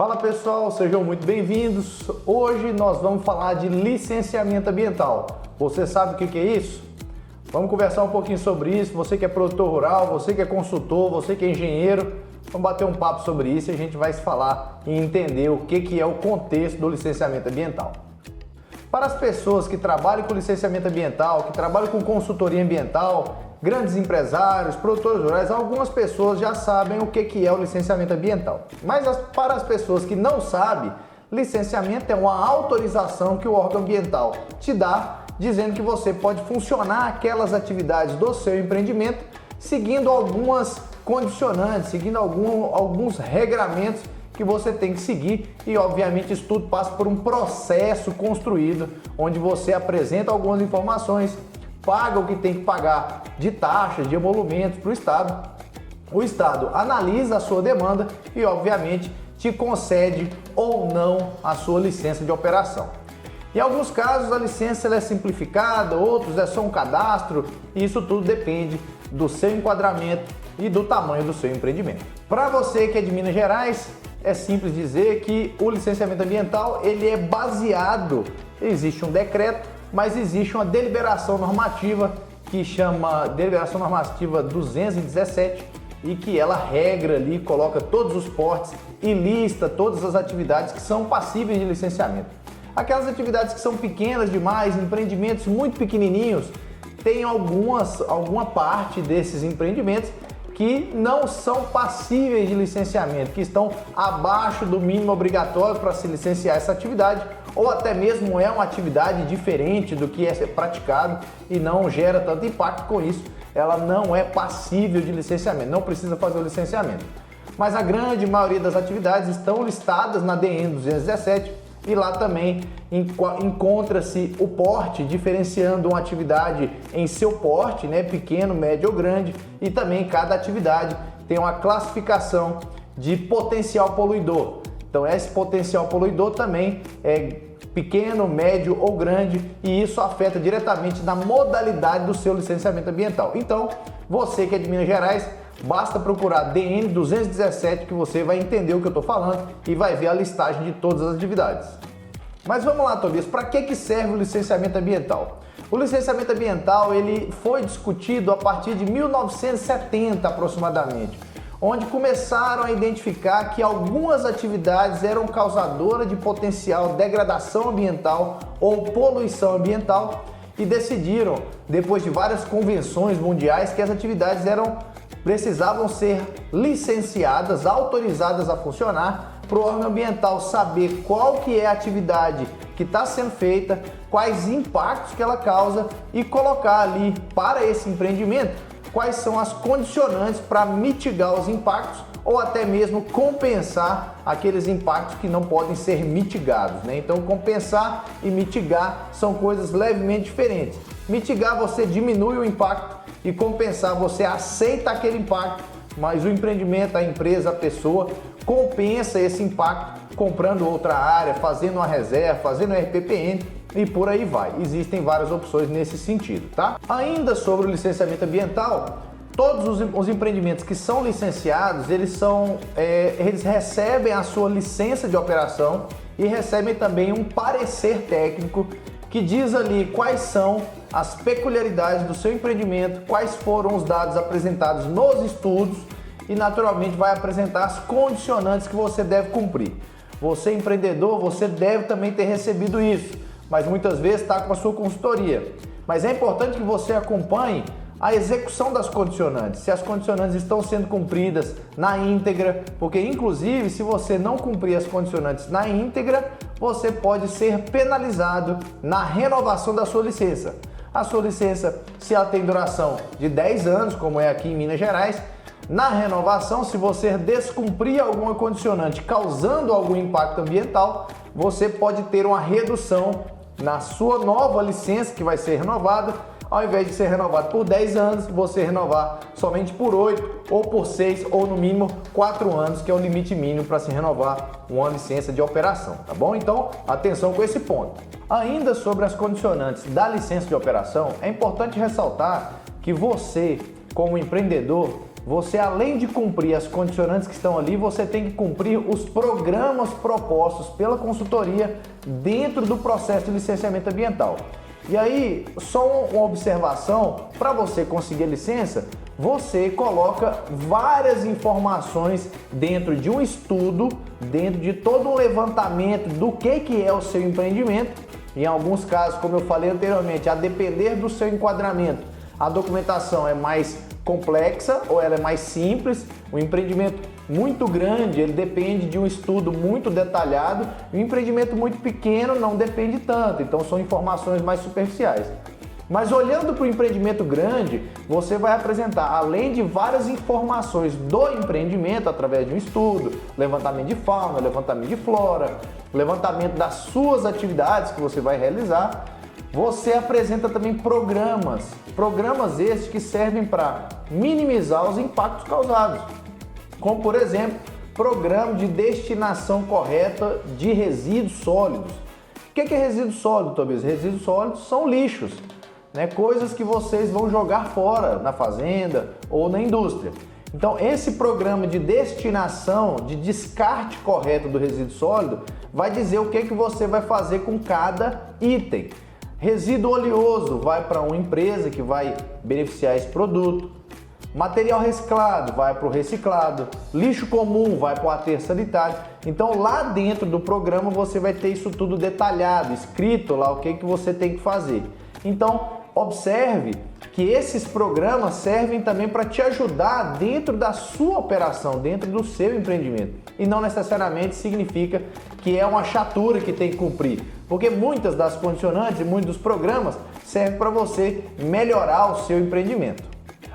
Fala pessoal, sejam muito bem-vindos. Hoje nós vamos falar de licenciamento ambiental. Você sabe o que é isso? Vamos conversar um pouquinho sobre isso. Você que é produtor rural, você que é consultor, você que é engenheiro, vamos bater um papo sobre isso e a gente vai se falar e entender o que é o contexto do licenciamento ambiental. Para as pessoas que trabalham com licenciamento ambiental, que trabalham com consultoria ambiental, grandes empresários, produtores rurais, algumas pessoas já sabem o que é o licenciamento ambiental. Mas para as pessoas que não sabem, licenciamento é uma autorização que o órgão ambiental te dá, dizendo que você pode funcionar aquelas atividades do seu empreendimento, seguindo algumas condicionantes, seguindo alguns regramentos que você tem que seguir e, obviamente, isso tudo passa por um processo construído, onde você apresenta algumas informações, paga o que tem que pagar de taxas, de emolumentos para o Estado. O Estado analisa a sua demanda e, obviamente, te concede ou não a sua licença de operação. Em alguns casos, a licença é simplificada, outros é só um cadastro, e isso tudo depende do seu enquadramento e do tamanho do seu empreendimento. Para você que é de Minas Gerais, é simples dizer que o licenciamento ambiental ele é baseado, existe um decreto, mas existe uma deliberação normativa que chama Deliberação Normativa 217 e que ela regra ali, coloca todos os portes e lista todas as atividades que são passíveis de licenciamento. Aquelas atividades que são pequenas demais, empreendimentos muito pequenininhos, tem alguma parte desses empreendimentos que não são passíveis de licenciamento, que estão abaixo do mínimo obrigatório para se licenciar essa atividade, ou até mesmo é uma atividade diferente do que é praticado e não gera tanto impacto. Com isso, ela não é passível de licenciamento, não precisa fazer o licenciamento. Mas a grande maioria das atividades estão listadas na DN 217 e lá também encontra-se o porte, diferenciando uma atividade em seu porte, né, pequeno, médio ou grande, e também cada atividade tem uma classificação de potencial poluidor. Então esse potencial poluidor também é pequeno, médio ou grande, e isso afeta diretamente na modalidade do seu licenciamento ambiental. Então, você que é de Minas Gerais, basta procurar DN 217 que você vai entender o que eu estou falando e vai ver a listagem de todas as atividades. Mas vamos lá, Tobias, para que serve o licenciamento ambiental? O licenciamento ambiental ele foi discutido a partir de 1970 aproximadamente, onde começaram a identificar que algumas atividades eram causadoras de potencial degradação ambiental ou poluição ambiental e decidiram, depois de várias convenções mundiais, que as atividades precisavam ser licenciadas, autorizadas a funcionar, para o órgão ambiental saber qual que é a atividade que está sendo feita, quais impactos que ela causa e colocar ali para esse empreendimento quais são as condicionantes para mitigar os impactos ou até mesmo compensar aqueles impactos que não podem ser mitigados, né? Então, compensar e mitigar são coisas levemente diferentes. Mitigar, você diminui o impacto, e compensar, você aceita aquele impacto, mas o empreendimento, a empresa, a pessoa compensa esse impacto comprando outra área, fazendo uma reserva, fazendo um RPPN e por aí vai. Existem várias opções nesse sentido, tá? Ainda sobre o licenciamento ambiental, todos os empreendimentos que são licenciados, eles recebem a sua licença de operação e recebem também um parecer técnico que diz ali quais são as peculiaridades do seu empreendimento, quais foram os dados apresentados nos estudos e naturalmente vai apresentar as condicionantes que você deve cumprir. Você empreendedor, você deve também ter recebido isso, mas muitas vezes está com a sua consultoria. Mas é importante que você acompanhe a execução das condicionantes, se as condicionantes estão sendo cumpridas na íntegra, porque inclusive se você não cumprir as condicionantes na íntegra, você pode ser penalizado na renovação da sua licença. A sua licença, se ela tem duração de 10 anos, como é aqui em Minas Gerais, na renovação, se você descumprir alguma condicionante causando algum impacto ambiental, você pode ter uma redução na sua nova licença que vai ser renovada. Ao invés de ser renovado por 10 anos, você renovar somente por 8 ou por 6 ou no mínimo 4 anos, que é o limite mínimo para se renovar uma licença de operação, tá bom? Então, atenção com esse ponto. Ainda sobre as condicionantes da licença de operação, é importante ressaltar que você, como empreendedor, você, além de cumprir as condicionantes que estão ali, você tem que cumprir os programas propostos pela consultoria dentro do processo de licenciamento ambiental. E aí, só uma observação, para você conseguir a licença, você coloca várias informações dentro de um estudo, dentro de todo um levantamento do que é o seu empreendimento. Em alguns casos, como eu falei anteriormente, a depender do seu enquadramento, a documentação é mais complexa ou ela é mais simples. O empreendimento muito grande, ele depende de um estudo muito detalhado, e o empreendimento muito pequeno não depende tanto, então são informações mais superficiais. Mas olhando para o empreendimento grande, você vai apresentar, além de várias informações do empreendimento, através de um estudo, levantamento de fauna, levantamento de flora, levantamento das suas atividades que você vai realizar, você apresenta também programas esses que servem para minimizar os impactos causados, como por exemplo, programa de destinação correta de resíduos sólidos. O que é resíduo sólido, Tobias? Resíduos sólidos são lixos, né? Coisas que vocês vão jogar fora na fazenda ou na indústria. Então, esse programa de destinação, de descarte correto do resíduo sólido, vai dizer o que você vai fazer com cada item. Resíduo oleoso vai para uma empresa que vai beneficiar esse produto. Material reciclado vai para o reciclado. Lixo comum vai para o aterro sanitário. Então, lá dentro do programa você vai ter isso tudo detalhado, escrito lá o que você tem que fazer. Então, observe que esses programas servem também para te ajudar dentro da sua operação, dentro do seu empreendimento. E não necessariamente significa que é uma chatura que tem que cumprir, porque muitas das condicionantes e muitos dos programas servem para você melhorar o seu empreendimento.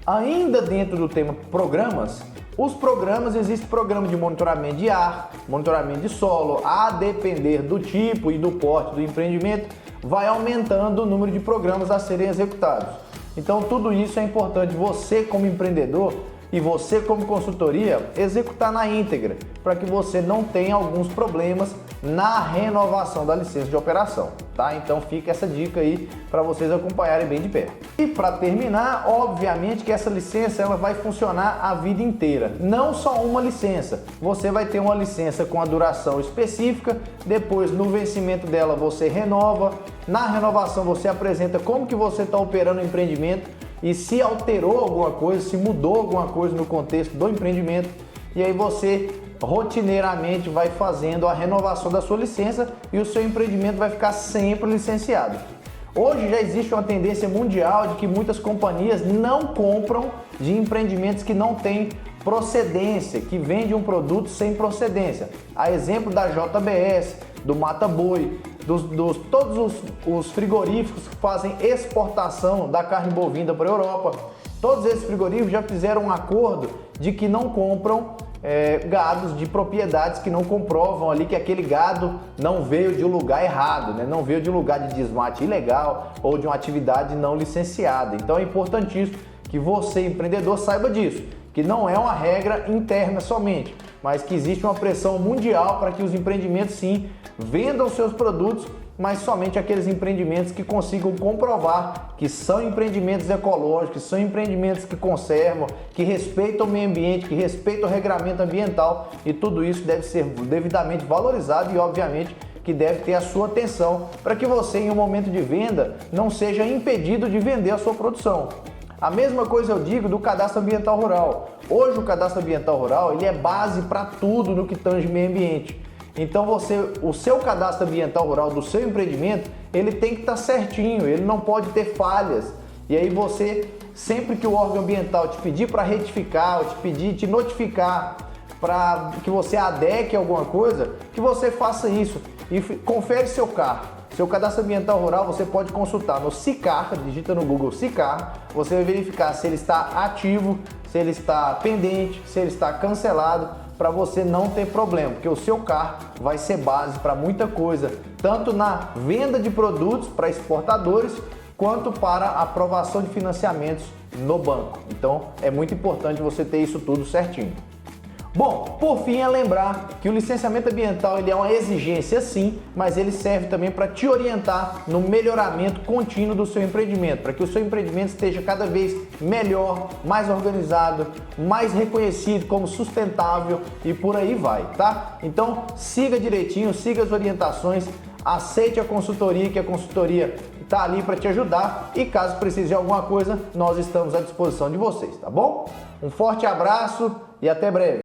Ainda dentro do tema programas, os programas, existe programa de monitoramento de ar, monitoramento de solo, a depender do tipo e do porte do empreendimento, vai aumentando o número de programas a serem executados. Então tudo isso é importante você como empreendedor e você como consultoria executar na íntegra, para que você não tenha alguns problemas na renovação da licença de operação, tá? Então fica essa dica aí para vocês acompanharem bem de perto. E para terminar, obviamente que essa licença ela vai funcionar a vida inteira, não só uma licença. Você vai ter uma licença com a duração específica, depois no vencimento dela você renova, na renovação você apresenta como que você está operando o empreendimento e se alterou alguma coisa, se mudou alguma coisa no contexto do empreendimento, e aí você rotineiramente vai fazendo a renovação da sua licença e o seu empreendimento vai ficar sempre licenciado. Hoje já existe uma tendência mundial de que muitas companhias não compram de empreendimentos que não têm procedência, que vendem um produto sem procedência. A exemplo da JBS, do Mata Boi, todos os frigoríficos que fazem exportação da carne bovina para a Europa. Todos esses frigoríficos já fizeram um acordo de que não compram gados de propriedades que não comprovam ali que aquele gado não veio de um lugar errado, né? Não veio de um lugar de desmate ilegal ou de uma atividade não licenciada. Então é importantíssimo que você, empreendedor, saiba disso, que não é uma regra interna somente, mas que existe uma pressão mundial para que os empreendimentos sim vendam seus produtos, mas somente aqueles empreendimentos que consigam comprovar que são empreendimentos ecológicos, que são empreendimentos que conservam, que respeitam o meio ambiente, que respeitam o regramento ambiental, e tudo isso deve ser devidamente valorizado e obviamente que deve ter a sua atenção para que você em um momento de venda não seja impedido de vender a sua produção. A mesma coisa eu digo do cadastro ambiental rural. Hoje o cadastro ambiental rural ele é base para tudo no que tange meio ambiente. Então o seu cadastro ambiental rural do seu empreendimento, ele tem que estar certinho, ele não pode ter falhas. E aí você, sempre que o órgão ambiental te pedir para retificar, ou te notificar para que você adeque a alguma coisa, que você faça isso e confere seu CAR. Seu cadastro ambiental rural você pode consultar no SICAR, digita no Google SICAR, você vai verificar se ele está ativo, se ele está pendente, se ele está cancelado, para você não ter problema, porque o seu CAR vai ser base para muita coisa, tanto na venda de produtos para exportadores, quanto para a aprovação de financiamentos no banco. Então é muito importante você ter isso tudo certinho. Bom, por fim é lembrar que o licenciamento ambiental ele é uma exigência sim, mas ele serve também para te orientar no melhoramento contínuo do seu empreendimento, para que o seu empreendimento esteja cada vez melhor, mais organizado, mais reconhecido como sustentável e por aí vai, tá? Então siga direitinho, siga as orientações, aceite a consultoria, que a consultoria está ali para te ajudar e caso precise de alguma coisa, nós estamos à disposição de vocês, tá bom? Um forte abraço e até breve!